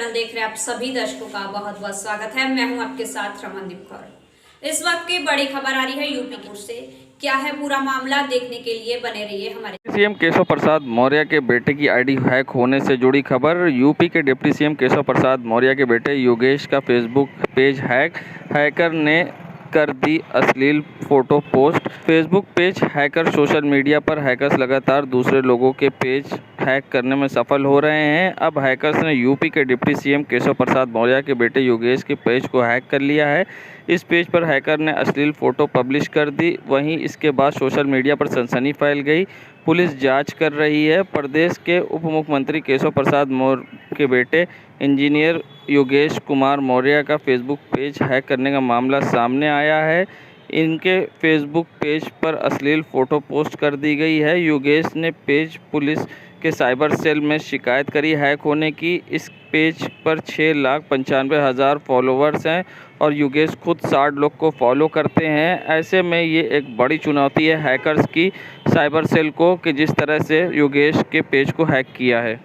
Channel देख रहे आप सभी दर्शकों का बहुत बहुत स्वागत है। मैं हूं आपके साथ रमनदीप कौर। इस वक्त की बड़ी खबर आ रही है यूपी से। क्या है पूरा मामला, देखने के लिए बने रहिए हमारे। सीएम केशव प्रसाद मौर्य के बेटे की आईडी हैक होने से जुड़ी खबर। यूपी के डिप्टी सीएम केशव प्रसाद मौर्य के बेटे योगेश का फेसबुक पेज हैकर ने कर दी अश्लील photo post. Facebook page hacker social media पर हैकर्स लगातार दूसरे लोगों के पेज हैक करने में सफल हो रहे हैं। अब हैकर्स ने यूपी के डिप्टी सीएम केशव प्रसाद मौर्य के बेटे योगेश के पेज को हैक कर लिया है। इस पेज पर हैकर ने अश्लील फोटो पब्लिश कर दी। वहीं इसके बाद सोशल मीडिया पर सनसनी फैल गई। पुलिस जांच कर रही है। प्रदेश के उप मुख्यमंत्री केशव प्रसाद मौर्य के बेटे इंजीनियर योगेश कुमार मौर्य का फेसबुक पेज हैक करने का मामला सामने आया है। इनके फेसबुक पेज पर अश्लील फ़ोटो पोस्ट कर दी गई है। योगेश ने पेज पुलिस के साइबर सेल में शिकायत करी हैक होने की। इस पेज पर 6,95,000 फॉलोअर्स हैं और योगेश खुद 60 लोग को फॉलो करते हैं। ऐसे में ये एक बड़ी चुनौती है हैकर्स की साइबर सेल को कि जिस तरह से योगेश के पेज को हैक किया है।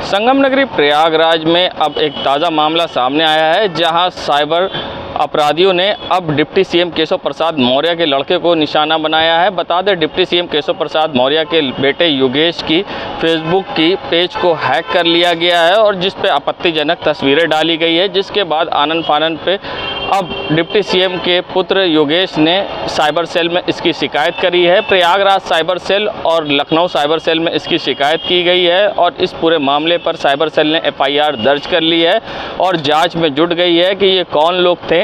संगम नगरी प्रयागराज में अब एक ताज़ा मामला सामने आया है, जहां साइबर अपराधियों ने अब डिप्टी सीएम केशव प्रसाद मौर्य के लड़के को निशाना बनाया है। बता दें, डिप्टी सीएम केशव प्रसाद मौर्य के बेटे योगेश की फेसबुक की पेज को हैक कर लिया गया है और जिस पे आपत्तिजनक तस्वीरें डाली गई है, जिसके बाद आनन फानन पे अब डिप्टी सीएम के पुत्र योगेश ने साइबर सेल में इसकी शिकायत करी है। प्रयागराज साइबर सेल और लखनऊ साइबर सेल में इसकी शिकायत की गई है और इस पूरे मामले पर साइबर सेल ने एफआईआर दर्ज कर ली है और जांच में जुट गई है कि ये कौन लोग थे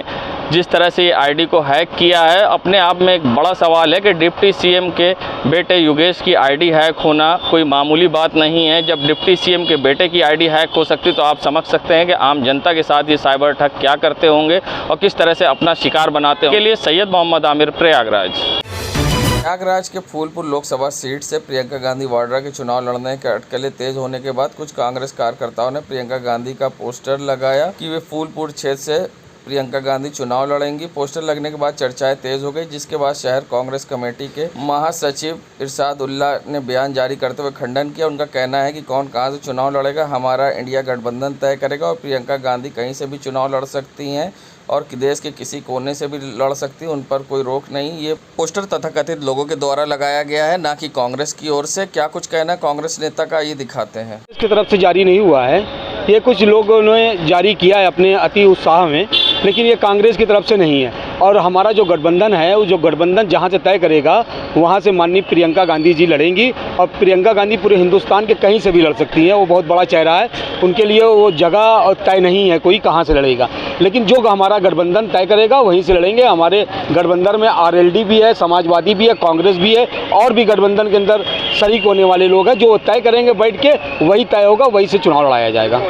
जिस तरह से ये आईडी को हैक किया है। अपने आप में एक बड़ा सवाल है कि डिप्टी सीएम के बेटे योगेश की आईडी हैक होना कोई मामूली बात नहीं है। जब डिप्टी सीएम के बेटे की आईडी हैक हो सकती तो आप समझ सकते हैं कि आम जनता के साथ ये साइबर ठग क्या करते होंगे और किस तरह से अपना शिकार बनाते होंगे। के लिए सैयद मोहम्मद आमिर, प्रयागराज। प्रयागराज के फूलपुर लोकसभा सीट से प्रियंका गांधी वाड्रा के चुनाव लड़ने के अटकलें तेज होने के बाद कुछ कांग्रेस कार्यकर्ताओं ने प्रियंका गांधी का पोस्टर लगाया कि वे फूलपुर क्षेत्र से प्रियंका गांधी चुनाव लड़ेंगी। पोस्टर लगने के बाद चर्चाएं तेज हो गई, जिसके बाद शहर कांग्रेस कमेटी के महासचिव इरशाद उल्ला ने बयान जारी करते हुए खंडन किया। उनका कहना है कि कौन कहां से चुनाव लड़ेगा, हमारा इंडिया गठबंधन तय करेगा और प्रियंका गांधी कहीं से भी चुनाव लड़ सकती हैं और देश के किसी कोने से भी लड़ सकती है, उन पर कोई रोक नहीं। ये पोस्टर तथाकथित लोगों के द्वारा लगाया गया है, ना कि कांग्रेस की ओर से। क्या कुछ कहना है कांग्रेस नेता का, ये दिखाते हैं। इसकी तरफ से जारी नहीं हुआ है, ये कुछ लोगों ने जारी किया है अपने अति उत्साह में, लेकिन ये कांग्रेस की तरफ से नहीं है। और हमारा जो गठबंधन है, वो जो गठबंधन जहाँ से तय करेगा वहाँ से माननीय प्रियंका गांधी जी लड़ेंगी और प्रियंका गांधी पूरे हिंदुस्तान के कहीं से भी लड़ सकती हैं। वो बहुत बड़ा चेहरा है, उनके लिए वो जगह तय नहीं है कोई कहाँ से लड़ेगा, लेकिन जो हमारा गठबंधन तय करेगा वहीं से लड़ेंगे। हमारे गठबंधन में आरएलडी भी है, समाजवादी भी है, कांग्रेस भी है और भी गठबंधन के अंदर शरीक होने वाले लोग हैं। जो तय करेंगे बैठ के वही तय होगा, वही से चुनाव लड़ाया जाएगा।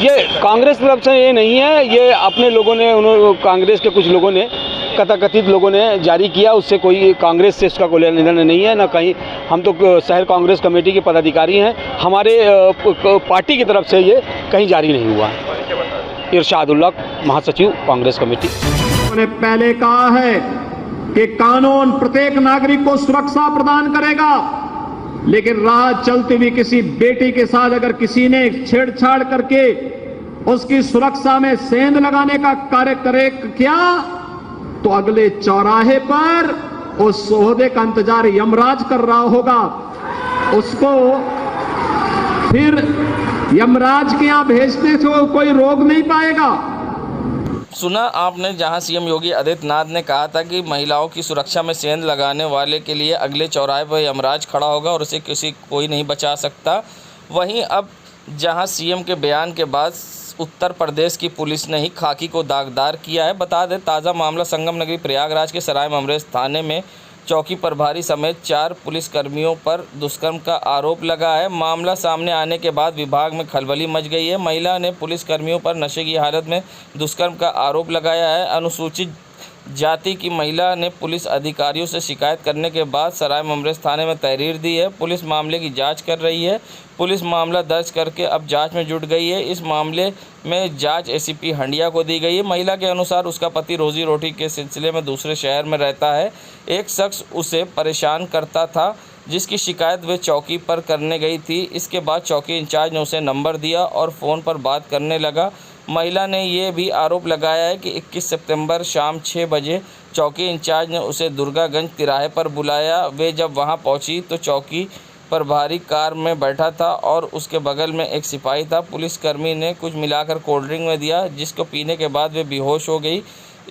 ये कांग्रेस की तरफ से ये नहीं है, ये अपने लोगों ने, कांग्रेस के कुछ लोगों ने, कथाकथित लोगों ने जारी किया। उससे कोई कांग्रेस से इसका कोई लेना देना नहीं है, ना कहीं। हम तो शहर कांग्रेस कमेटी के पदाधिकारी हैं, हमारे पार्टी की तरफ से ये कहीं जारी नहीं हुआ। इरशाद उल्ला, महासचिव कांग्रेस कमेटी। उन्होंने पहले कहा है कि कानून प्रत्येक नागरिक को सुरक्षा प्रदान करेगा, लेकिन राह चलती हुई किसी बेटी के साथ अगर किसी ने छेड़छाड़ करके उसकी सुरक्षा में सेंध लगाने का कार्य करे किया तो अगले चौराहे पर उस ओहदे का इंतजार यमराज कर रहा होगा। उसको फिर यमराज के यहां भेजने से कोई रोक नहीं पाएगा। सुना आपने, जहां सीएम योगी आदित्यनाथ ने कहा था कि महिलाओं की सुरक्षा में सेंध लगाने वाले के लिए अगले चौराहे पर यमराज खड़ा होगा और उसे कोई नहीं बचा सकता। वहीं अब जहां सीएम के बयान के बाद उत्तर प्रदेश की पुलिस ने ही खाकी को दागदार किया है। बता दें, ताज़ा मामला संगम नगरी प्रयागराज के सराय ममरेज थाने में चौकी प्रभारी समेत 4 पुलिसकर्मियों पर दुष्कर्म का आरोप लगा है। मामला सामने आने के बाद विभाग में खलबली मच गई है। महिला ने पुलिसकर्मियों पर नशे की हालत में दुष्कर्म का आरोप लगाया है। अनुसूचित जाति की महिला ने पुलिस अधिकारियों से शिकायत करने के बाद सराय ममरेज थाने में तहरीर दी है। पुलिस मामले की जांच कर रही है। पुलिस मामला दर्ज करके अब जांच में जुट गई है। इस मामले में जांच एसीपी हंडिया को दी गई है। महिला के अनुसार उसका पति रोजी रोटी के सिलसिले में दूसरे शहर में रहता है। एक शख्स उसे परेशान करता था। जिसकी शिकायत वे चौकी पर करने गई थी। इसके बाद चौकी इंचार्ज ने उसे नंबर दिया और फ़ोन पर बात करने लगा। महिला ने ये भी आरोप लगाया है कि 21 सितंबर शाम 6 बजे चौकी इंचार्ज ने उसे दुर्गागंज तिराहे पर बुलाया। वे जब वहां पहुंची तो चौकी प्रभारी कार में बैठा था और उसके बगल में एक सिपाही था। पुलिसकर्मी ने कुछ मिलाकर कोल्ड ड्रिंक में दिया, जिसको पीने के बाद वे बेहोश हो गई।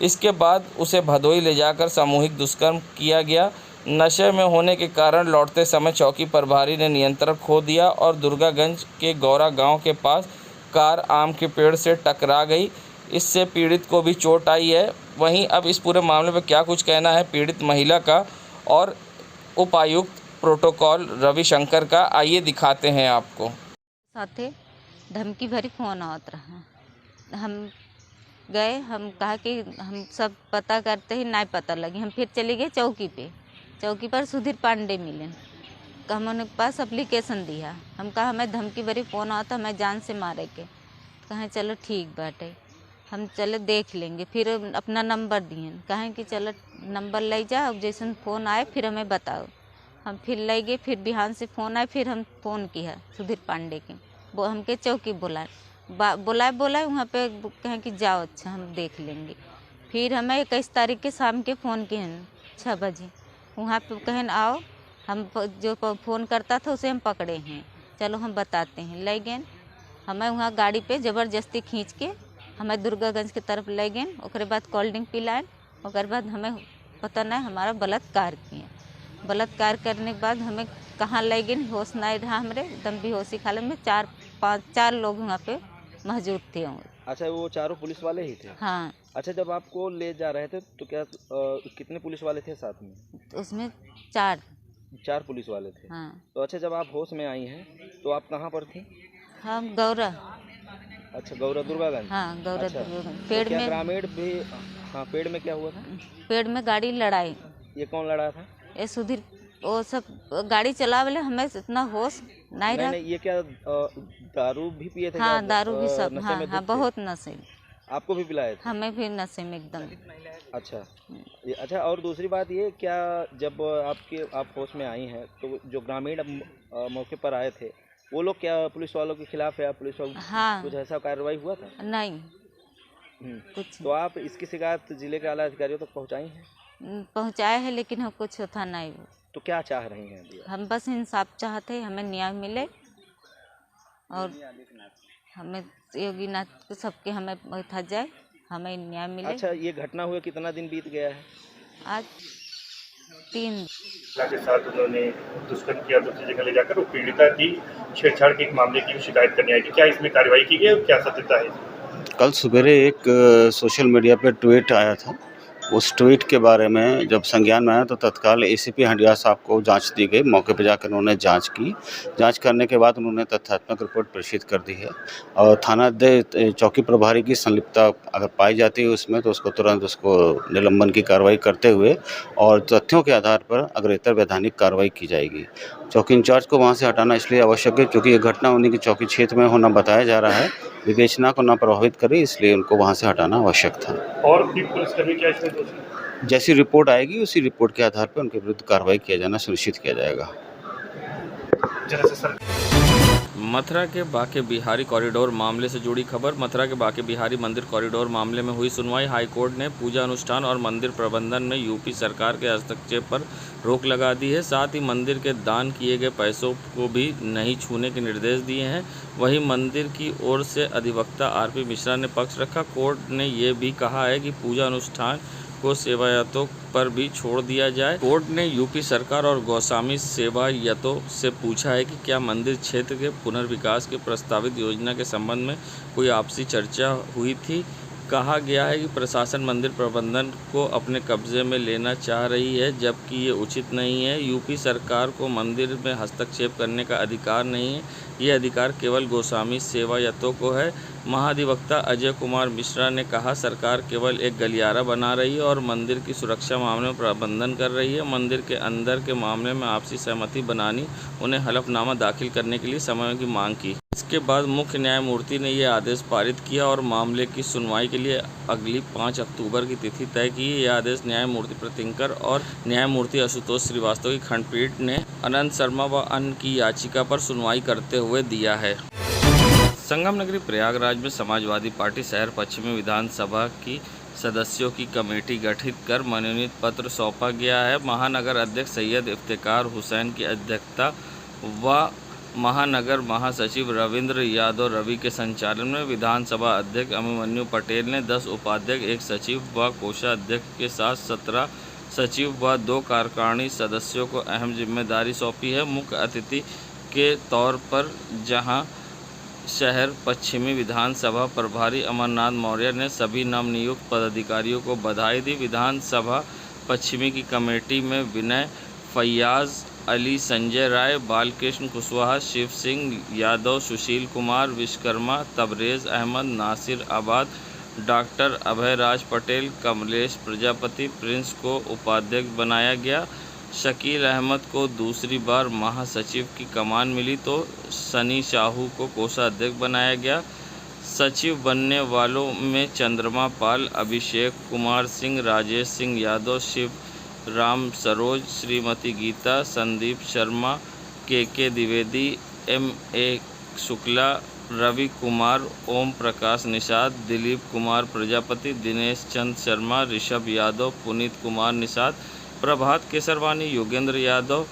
इसके बाद उसे भदोई ले जाकर सामूहिक दुष्कर्म किया गया। नशे में होने के कारण लौटते समय चौकी प्रभारी ने नियंत्रण खो दिया और दुर्गागंज के गौरा गांव के पास कार आम के पेड़ से टकरा गई। इससे पीड़ित को भी चोट आई है। वहीं अब इस पूरे मामले में क्या कुछ कहना है पीड़ित महिला का और उपायुक्त प्रोटोकॉल रविशंकर का, आइए दिखाते हैं आपको। साथे धमकी भरी फोन आवत रहा। हम गए, हम कहा कि हम सब पता करते ही नहीं पता लगी। हम फिर चले गए चौकी पे। चौकी पर सुधीर पांडे मिले। हम उनके पास एप्लीकेशन दिया। हम कहा हमें धमकी भरी फ़ोन आता, हमें जान से मारे के। कहें चलो ठीक बाटे, हम चले देख लेंगे। फिर अपना नंबर दिए, कहें कि चलो नंबर ले जाओ, जैसे फ़ोन आए फिर हमें बताओ। हम फिर ले गए। फिर बिहान से फ़ोन आए, फिर हम फ़ोन किया सुधीर पांडे के। वो हमके चौकी बुलाए वहाँ पे कहें कि जाओ, अच्छा हम देख लेंगे। फिर हमें 21 तारीख के शाम के फ़ोन किए 6 बजे। वहाँ पे कहें आओ, हम जो फ़ोन करता था उसे हम पकड़े हैं, चलो हम बताते हैं। ले गए हमें वहाँ गाड़ी पे ज़बरदस्ती खींच के हमें दुर्गागंज की तरफ ले गए। उसके बाद कोल्ड ड्रिंक पिलाए। उसके बाद हमें पता नहीं हमारा बलात्कार किए। बलात्कार करने के बाद हमें कहाँ ले गए, होश नहीं रहा, हमारे एकदम बेहोशी हालत में 4 लोग वहाँ पे मौजूद थे। अच्छा, वो चारों पुलिस वाले ही थे? हाँ। अच्छा, जब आपको ले जा रहे थे तो क्या कितने पुलिस वाले थे साथ में? उसमें 4 पुलिस वाले थे। हाँ। तो अच्छा, जब आप होश में आई हैं तो आप कहाँ पर थी? हम गौरा। अच्छा, गौरा दुर्गागंज। हाँ, गौरा अच्छा, दुर्गागंज। तो पेड़ क्या में ग्रामीण भी? हाँ, पेड़ में क्या हुआ था? पेड़ में गाड़ी लड़ाई। ये कौन लड़ा था? ये सुधीर, वो सब गाड़ी चला वाले, हमें इतना होश नहीं रहा। नहीं, ये क्या दारू भी पिए थे? हाँ, दारू भी सब। नशे हाँ, में हाँ, बहुत नशे। आपको भी पिलाए थे? हमें भी नशे में एकदम। अच्छा, अच्छा, और दूसरी बात ये, क्या जब आप होश में आई हैं तो जो ग्रामीण मौके पर आए थे वो लोग क्या पुलिस वालों के खिलाफ या पुलिस वालों हाँ। कुछ ऐसा कार्रवाई हुआ था? नहीं, कुछ तो आप इसकी शिकायत जिले के आला अधिकारियों तक पहुंचाई हैं? पहुँचाए है, लेकिन हम कुछ होता नहीं। तो क्या चाह रही हैं अभी? हम बस इंसाफ चाहते हैं, हमें न्याय मिले और हमें योगीनाथ सबके हमें बैठा जाए, हमें न्याय मिले। अच्छा, ये घटना हुए कितना दिन बीत गया है? आज 3। के साथ उन्होंने दुष्कर्म किया, दूसरी जगह ले जाकर वो पीड़िता की छेड़छाड़ के एक मामले की शिकायत करने आई थी। क्या इसमें कार्रवाई की गई और क्या सत्यता है? कल सवेरे एक सोशल मीडिया पे ट्वीट आया था। उस ट्वीट के बारे में जब संज्ञान में आया तो तत्काल एसीपी हंडिया साहब को जांच दी गई। मौके पर जाकर उन्होंने जांच की। जांच करने के बाद उन्होंने तथ्यात्मक रिपोर्ट प्रेषित कर दी है और थाना चौकी प्रभारी की संलिप्तता अगर पाई जाती है उसमें तो उसको तुरंत निलंबन की कार्रवाई करते हुए और तथ्यों के आधार पर अग्रेतर वैधानिक कार्रवाई की जाएगी। चौकी इंचार्ज को वहाँ से हटाना इसलिए आवश्यक है क्योंकि ये घटना उन्हीं की चौकी क्षेत्र में होना बताया जा रहा है। विवेचना को न प्रभावित करे, इसलिए उनको वहाँ से हटाना आवश्यक था। और भी पुलिसकर्मी क्या इसमें दोषी? जैसी रिपोर्ट आएगी उसी रिपोर्ट के आधार पर उनके विरुद्ध कार्रवाई किया जाना सुनिश्चित किया जाएगा। मथुरा के बाके बिहारी कॉरिडोर मामले से जुड़ी खबर। मथुरा के बाके बिहारी मंदिर कॉरिडोर मामले में हुई सुनवाई। हाईकोर्ट ने पूजा अनुष्ठान और मंदिर प्रबंधन में यूपी सरकार के हस्तक्षेप पर रोक लगा दी है। साथ ही मंदिर के दान किए गए पैसों को भी नहीं छूने के निर्देश दिए हैं। वहीं मंदिर की ओर से अधिवक्ता आरपी मिश्रा ने पक्ष रखा। कोर्ट ने ये भी कहा है कि पूजा अनुष्ठान को सेवायतों पर भी छोड़ दिया जाए। कोर्ट ने यूपी सरकार और गौस्वामी सेवायतों से पूछा है कि क्या मंदिर क्षेत्र के पुनर्विकास के प्रस्तावित योजना के संबंध में कोई आपसी चर्चा हुई थी। कहा गया है कि प्रशासन मंदिर प्रबंधन को अपने कब्जे में लेना चाह रही है, जबकि ये उचित नहीं है। यूपी सरकार को मंदिर में हस्तक्षेप करने का अधिकार नहीं है, ये अधिकार केवल गोस्वामी सेवायतों को है। महाधिवक्ता अजय कुमार मिश्रा ने कहा, सरकार केवल एक गलियारा बना रही है और मंदिर की सुरक्षा मामले में प्रबंधन कर रही है। मंदिर के अंदर के मामले में आपसी सहमति बनानी, उन्हें हलफनामा दाखिल करने के लिए समय की मांग की। इसके बाद मुख्य न्यायमूर्ति ने यह आदेश पारित किया और मामले की सुनवाई के लिए अगली 5 अक्टूबर की तिथि तय की। यह आदेश न्यायमूर्ति प्रतींकर और न्यायमूर्ति आशुतोष श्रीवास्तव की खंडपीठ ने अनंत शर्मा व अन्य की याचिका पर सुनवाई करते हुए दिया है। संगम नगरी प्रयागराज में समाजवादी पार्टी शहर पश्चिमी विधानसभा की सदस्यों की कमेटी गठित कर मनोनीत पत्र सौंपा गया है। महानगर अध्यक्ष सैयद इफ्तिकार हुसैन की अध्यक्षता व महानगर महासचिव रविंद्र यादव रवि के संचालन में विधानसभा अध्यक्ष अभिमन्यु पटेल ने 10 उपाध्यक्ष, 1 सचिव व कोषाध्यक्ष के साथ 17 सचिव व 2 कार्यकारिणी सदस्यों को अहम जिम्मेदारी सौंपी है। मुख्य अतिथि के तौर पर जहां शहर पश्चिमी विधानसभा प्रभारी अमरनाथ मौर्य ने सभी नवनियुक्त पदाधिकारियों को बधाई दी। विधानसभा पश्चिमी की कमेटी में विनय, फैयाज अली, संजय राय, बालकृष्ण कुशवाहा, शिव सिंह यादव, सुशील कुमार विश्वकर्मा, तबरेज़ अहमद, नासिर आबाद, डॉक्टर अभय राज पटेल, कमलेश प्रजापति, प्रिंस को उपाध्यक्ष बनाया गया। शकील अहमद को दूसरी बार महासचिव की कमान मिली तो सनी साहू को कोषाध्यक्ष बनाया गया। सचिव बनने वालों में चंद्रमा पाल, अभिषेक कुमार सिंह, राजेश सिंह यादव, शिव राम सरोज, श्रीमती गीता, संदीप शर्मा, के द्विवेदी, MA शुक्ला, रवि कुमार, ओम प्रकाश निषाद, दिलीप कुमार प्रजापति, दिनेश चंद शर्मा, ऋषभ यादव, पुनीत कुमार निषाद, प्रभात केसरवानी, योगेंद्र यादव,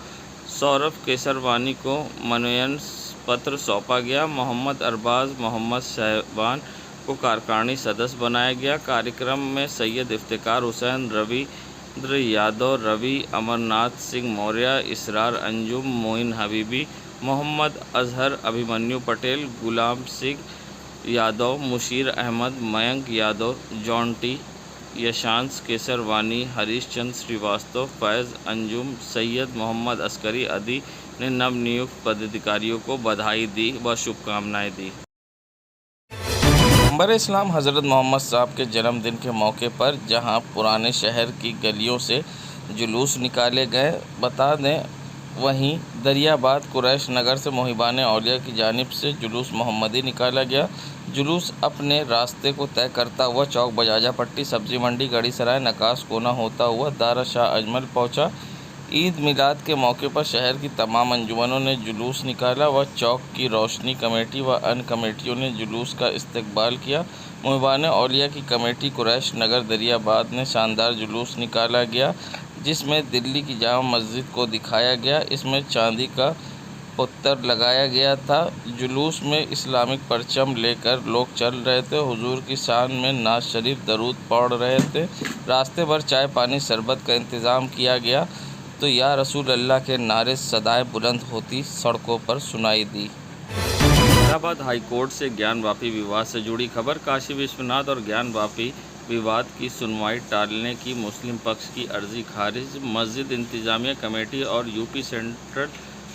सौरभ केसरवानी को मनोनयन पत्र सौंपा गया। मोहम्मद अरबाज, मोहम्मद शहबान को कार्यकारिणी सदस्य बनाया गया। कार्यक्रम में सैयद इफ्तिकार हुसैन, रविंद्र यादव, रवि, अमरनाथ सिंह मौर्य, इसरार अंजुम, मोइन हबीबी, मोहम्मद अजहर, अभिमन्यु पटेल, गुलाम सिंह यादव, मुशीर अहमद, मयंक यादव, जॉन्टी, यशांश केसरवानी, हरीश चंद्र श्रीवास्तव, फैज़ अंजुम, सैयद मोहम्मद अस्करी आदि ने नवनियुक्त पदाधिकारियों को बधाई दी व शुभकामनाएं दी। पैगंबर इस्लाम हज़रत मोहम्मद साहब के जन्मदिन के मौके पर जहां पुराने शहर की गलियों से जुलूस निकाले गए, बता दें वहीं दरियाबाद कुरैश नगर से मोहिबान औलिया की जानिब से जुलूस मोहम्मदी निकाला गया। जुलूस अपने रास्ते को तय करता हुआ चौक बजाजा पट्टी, सब्जी मंडी, गढ़ी सराय, नकास कोना होता हुआ दारा शाह अजमल पहुंचा। ईद मिलाद के मौके पर शहर की तमाम अंजुमनों ने जुलूस निकाला व चौक की रोशनी कमेटी व अन्य कमेटियों ने जुलूस का इस्तकबाल किया। मोहिबान औलिया की कमेटी कुरैश नगर दरियाबाद में शानदार जुलूस निकाला गया जिसमें दिल्ली की जामा मस्जिद को दिखाया गया। इसमें चांदी का पुत्तर लगाया गया था। जुलूस में इस्लामिक परचम लेकर लोग चल रहे थे। हुजूर की शान में नाज शरीफ दरूद पढ़ रहे थे। रास्ते भर चाय पानी शरबत का इंतज़ाम किया गया तो या रसूल अल्लाह के नारे सदाएं बुलंद होती सड़कों पर सुनाई दी। इलाहाबाद हाई कोर्ट से ज्ञान वापी विवाद से जुड़ी खबर। काशी विश्वनाथ और ज्ञान वापी विवाद की सुनवाई टालने की मुस्लिम पक्ष की अर्जी खारिज। मस्जिद इंतजामिया कमेटी और यूपी सेंट्रल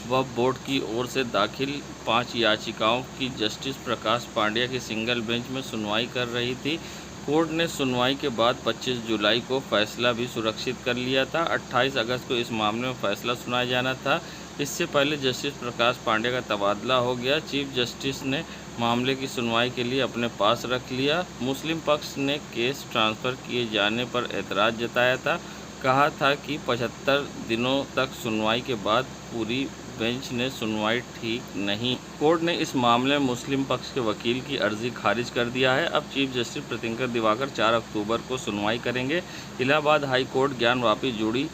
वक्फ बोर्ड की ओर से दाखिल 5 याचिकाओं की जस्टिस प्रकाश पांड्या की सिंगल बेंच में सुनवाई कर रही थी। कोर्ट ने सुनवाई के बाद 25 जुलाई को फैसला भी सुरक्षित कर लिया था। 28 अगस्त को इस मामले में फैसला सुनाया जाना था। इससे पहले जस्टिस प्रकाश पांड्या का तबादला हो गया। चीफ जस्टिस ने मामले की सुनवाई के लिए अपने पास रख लिया। मुस्लिम पक्ष ने केस ट्रांसफ़र किए जाने पर एतराज़ जताया था। कहा था कि 75 दिनों तक सुनवाई के बाद पूरी बेंच ने सुनवाई ठीक नहीं। कोर्ट ने इस मामले में मुस्लिम पक्ष के वकील की अर्जी खारिज कर दिया है। अब चीफ जस्टिस प्रतींकर दिवाकर 4 अक्टूबर को सुनवाई करेंगे। इलाहाबाद हाई कोर्ट ज्ञान वापी जुड़ी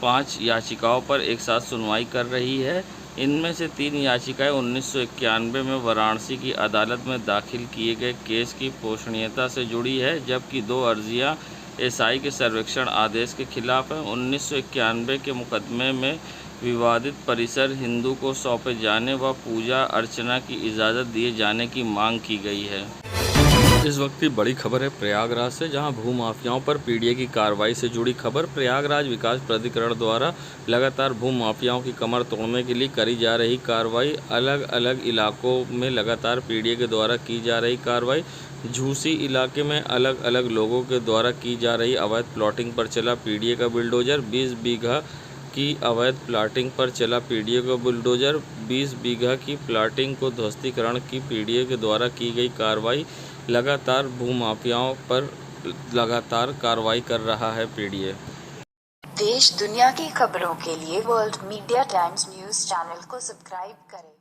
5 याचिकाओं पर एक साथ सुनवाई कर रही है। इनमें से 3 याचिकाएं 1991 में वाराणसी की अदालत में दाखिल किए गए केस की पोषणीयता से जुड़ी है, जबकि 2 अर्जियां एसआई के सर्वेक्षण आदेश के खिलाफ हैं। 1991 के मुकदमे में विवादित परिसर हिंदू को सौंपे जाने व पूजा अर्चना की इजाज़त दिए जाने की मांग की गई है। इस वक्त की बड़ी खबर है प्रयागराज से, जहां भूमाफियाओं पर पीडीए की कार्रवाई से जुड़ी खबर। प्रयागराज विकास प्राधिकरण द्वारा लगातार भूमाफियाओं की कमर तोड़ने के लिए करी जा रही कार्रवाई। अलग अलग इलाकों में लगातार पीडीए के द्वारा की जा रही कार्रवाई। झूसी इलाके में अलग अलग लोगों के द्वारा की जा रही अवैध प्लॉटिंग पर चला पीडीए का बिल्डोजर। 20 बीघा की अवैध प्लाटिंग पर चला पीडीए का बुलडोजर। 20 बीघा की प्लाटिंग को ध्वस्तीकरण की पीडीए के द्वारा की गई कार्रवाई। लगातार भूमाफियाओं पर लगातार कार्रवाई कर रहा है पीडीए। देश दुनिया की खबरों के लिए world media times news channel को सब्सक्राइब करें।